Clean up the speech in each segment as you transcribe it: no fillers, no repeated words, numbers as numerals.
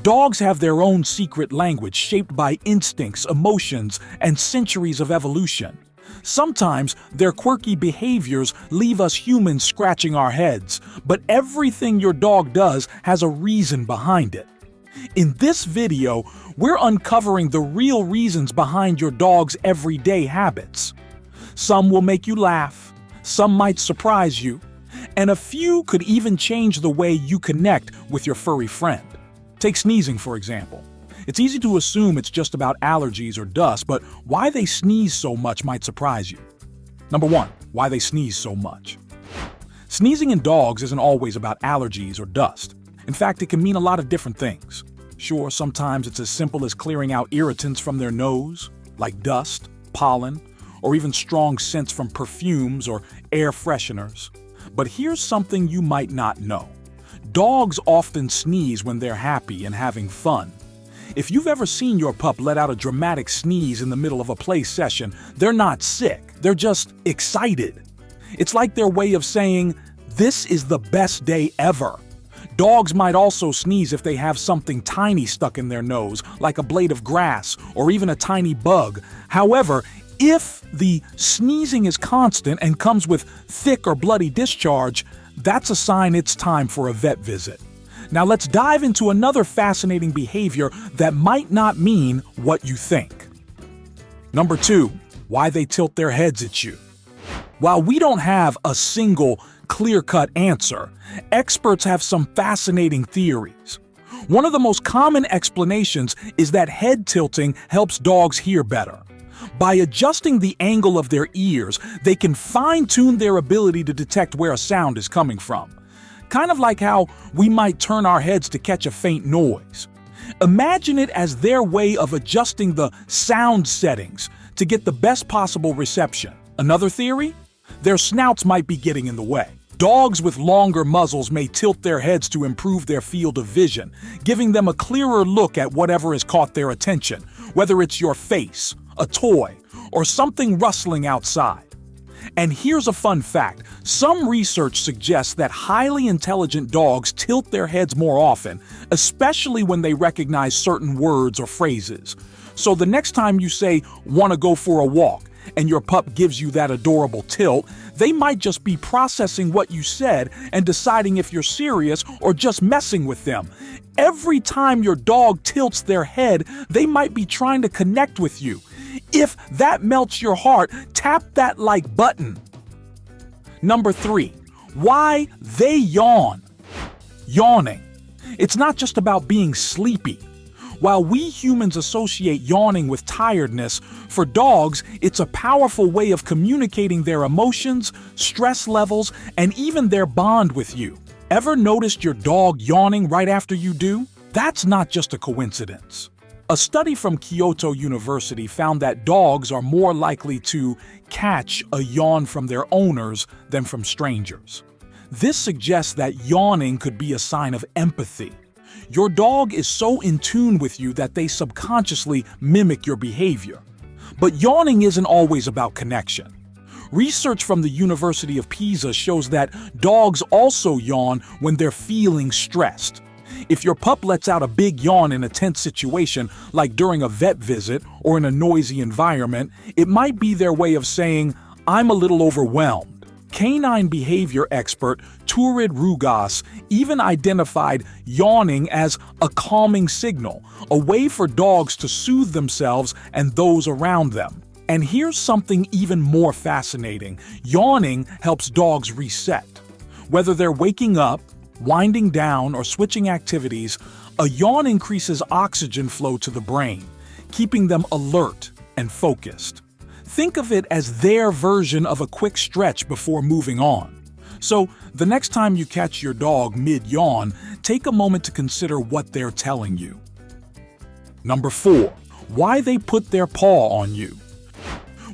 Dogs have their own secret language shaped by instincts, emotions, and centuries of evolution. Sometimes their quirky behaviors leave us humans scratching our heads, but everything your dog does has a reason behind it. In this video, we're uncovering the real reasons behind your dog's everyday habits. Some will make you laugh, some might surprise you, and a few could even change the way you connect with your furry friend. Take sneezing, for example. It's easy to assume it's just about allergies or dust, but why they sneeze so much might surprise you. Number 1, why they sneeze so much. Sneezing in dogs isn't always about allergies or dust. In fact, it can mean a lot of different things. Sure, sometimes it's as simple as clearing out irritants from their nose, like dust, pollen, or even strong scents from perfumes or air fresheners. But here's something you might not know. Dogs often sneeze when they're happy and having fun. If you've ever seen your pup let out a dramatic sneeze in the middle of a play session, they're not sick, they're just excited. It's like their way of saying, "This is the best day ever." Dogs might also sneeze if they have something tiny stuck in their nose, like a blade of grass or even a tiny bug. However, if the sneezing is constant and comes with thick or bloody discharge, that's a sign it's time for a vet visit. Now let's dive into another fascinating behavior that might not mean what you think. Number 2, why they tilt their heads at you. While we don't have a single clear-cut answer, experts have some fascinating theories. One of the most common explanations is that head tilting helps dogs hear better. By adjusting the angle of their ears, they can fine-tune their ability to detect where a sound is coming from. Kind of like how we might turn our heads to catch a faint noise. Imagine it as their way of adjusting the sound settings to get the best possible reception. Another theory? Their snouts might be getting in the way. Dogs with longer muzzles may tilt their heads to improve their field of vision, giving them a clearer look at whatever has caught their attention, whether it's your face, a toy, or something rustling outside. And here's a fun fact. Some research suggests that highly intelligent dogs tilt their heads more often, especially when they recognize certain words or phrases. So the next time you say, "Want to go for a walk," and your pup gives you that adorable tilt, they might just be processing what you said and deciding if you're serious or just messing with them. Every time your dog tilts their head, they might be trying to connect with you. If that melts your heart, tap that like button. Number 3, why they yawn. Yawning. It's not just about being sleepy. While we humans associate yawning with tiredness, for dogs, it's a powerful way of communicating their emotions, stress levels, and even their bond with you. Ever noticed your dog yawning right after you do? That's not just a coincidence. A study from Kyoto University found that dogs are more likely to catch a yawn from their owners than from strangers. This suggests that yawning could be a sign of empathy. Your dog is so in tune with you that they subconsciously mimic your behavior. But yawning isn't always about connection. Research from the University of Pisa shows that dogs also yawn when they're feeling stressed. If your pup lets out a big yawn in a tense situation, like during a vet visit or in a noisy environment, it might be their way of saying, "I'm a little overwhelmed." Canine behavior expert Turid Rugas even identified yawning as a calming signal, a way for dogs to soothe themselves and those around them. And here's something even more fascinating. Yawning helps dogs reset. Whether they're waking up, winding down, or switching activities, a yawn increases oxygen flow to the brain, keeping them alert and focused. Think of it as their version of a quick stretch before moving on. So, the next time you catch your dog mid-yawn, take a moment to consider what they're telling you. Number 4, why they put their paw on you.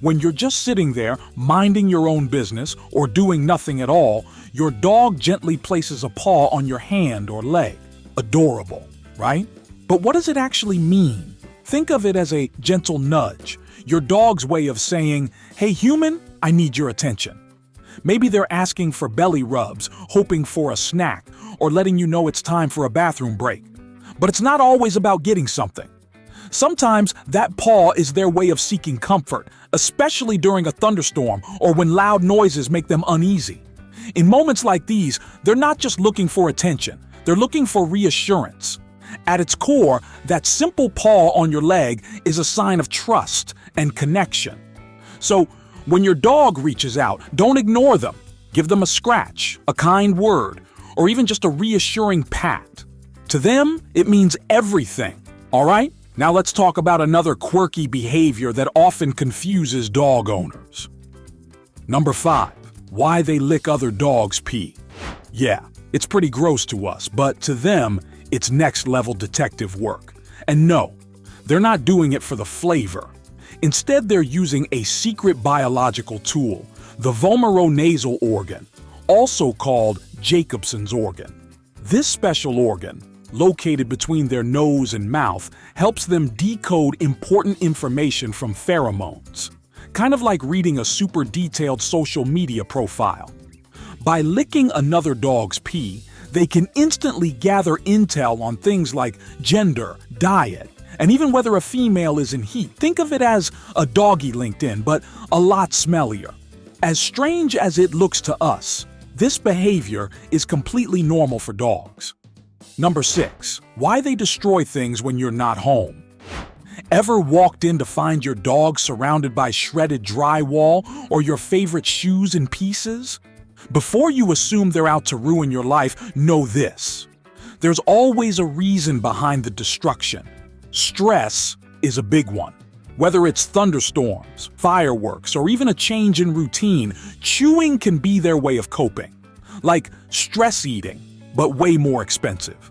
When you're just sitting there, minding your own business or doing nothing at all, your dog gently places a paw on your hand or leg. Adorable, right? But what does it actually mean? Think of it as a gentle nudge, your dog's way of saying, "Hey human, I need your attention." Maybe they're asking for belly rubs, hoping for a snack, or letting you know it's time for a bathroom break. But it's not always about getting something. Sometimes that paw is their way of seeking comfort, especially during a thunderstorm or when loud noises make them uneasy. In moments like these, they're not just looking for attention, they're looking for reassurance. At its core, that simple paw on your leg is a sign of trust and connection. So, when your dog reaches out, don't ignore them. Give them a scratch, a kind word, or even just a reassuring pat. To them, it means everything, all right? Now let's talk about another quirky behavior that often confuses dog owners. Number 5. Why they lick other dogs' pee. Yeah, it's pretty gross to us, but to them, it's next-level detective work. And no, they're not doing it for the flavor. Instead, they're using a secret biological tool, the vomeronasal organ, also called Jacobson's organ. This special organ, located between their nose and mouth, helps them decode important information from pheromones, kind of like reading a super detailed social media profile. By licking another dog's pee, they can instantly gather intel on things like gender, diet, and even whether a female is in heat. Think of it as a doggy LinkedIn, but a lot smellier. As strange as it looks to us, this behavior is completely normal for dogs. Number 6. Why they destroy things when you're not home. Ever walked in to find your dog surrounded by shredded drywall or your favorite shoes in pieces? Before you assume they're out to ruin your life, know this. There's always a reason behind the destruction. Stress is a big one. Whether it's thunderstorms, fireworks, or even a change in routine, chewing can be their way of coping. Like stress eating, but way more expensive.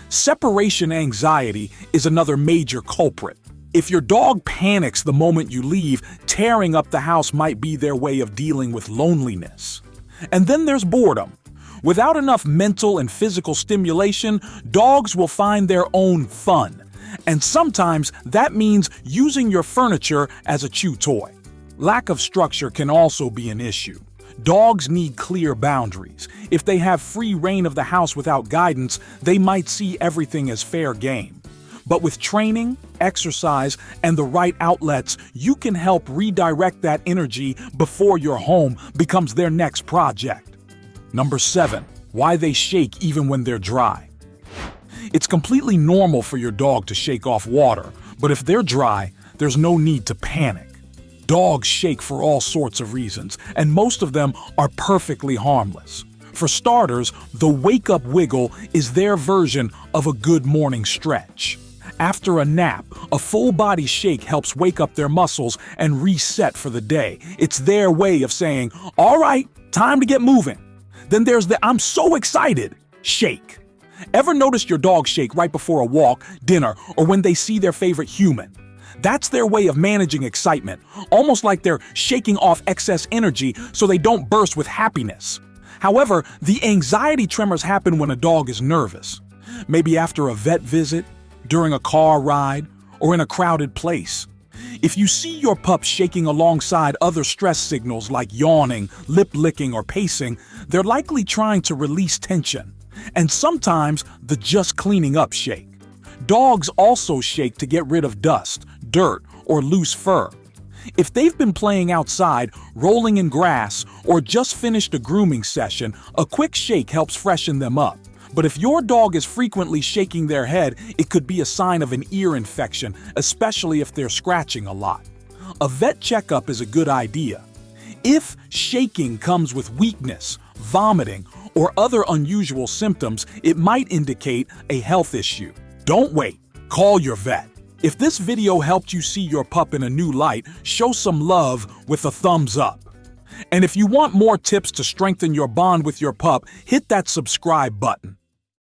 Separation anxiety is another major culprit. If your dog panics the moment you leave, tearing up the house might be their way of dealing with loneliness. And then there's boredom. Without enough mental and physical stimulation, dogs will find their own fun. And sometimes that means using your furniture as a chew toy. Lack of structure can also be an issue. Dogs need clear boundaries. If they have free reign of the house without guidance, they might see everything as fair game. But with training, exercise, and the right outlets, you can help redirect that energy before your home becomes their next project. Number 7. Why they shake even when they're dry. It's completely normal for your dog to shake off water, but if they're dry, there's no need to panic. Dogs shake for all sorts of reasons, and most of them are perfectly harmless. For starters, the wake-up wiggle is their version of a good morning stretch. After a nap, a full-body shake helps wake up their muscles and reset for the day. It's their way of saying, "All right, time to get moving." Then there's the "I'm so excited" shake. Ever noticed your dog shake right before a walk, dinner, or when they see their favorite human? That's their way of managing excitement, almost like they're shaking off excess energy so they don't burst with happiness. However, the anxiety tremors happen when a dog is nervous. Maybe after a vet visit, during a car ride, or in a crowded place. If you see your pup shaking alongside other stress signals like yawning, lip licking, or pacing, they're likely trying to release tension. And sometimes the just cleaning up shake. Dogs also shake to get rid of dust, dirt, or loose fur. If they've been playing outside, rolling in grass, or just finished a grooming session, a quick shake helps freshen them up. But if your dog is frequently shaking their head, it could be a sign of an ear infection, especially if they're scratching a lot. A vet checkup is a good idea. If shaking comes with weakness, vomiting, or other unusual symptoms, it might indicate a health issue. Don't wait. Call your vet. If this video helped you see your pup in a new light, show some love with a thumbs up. And if you want more tips to strengthen your bond with your pup, hit that subscribe button.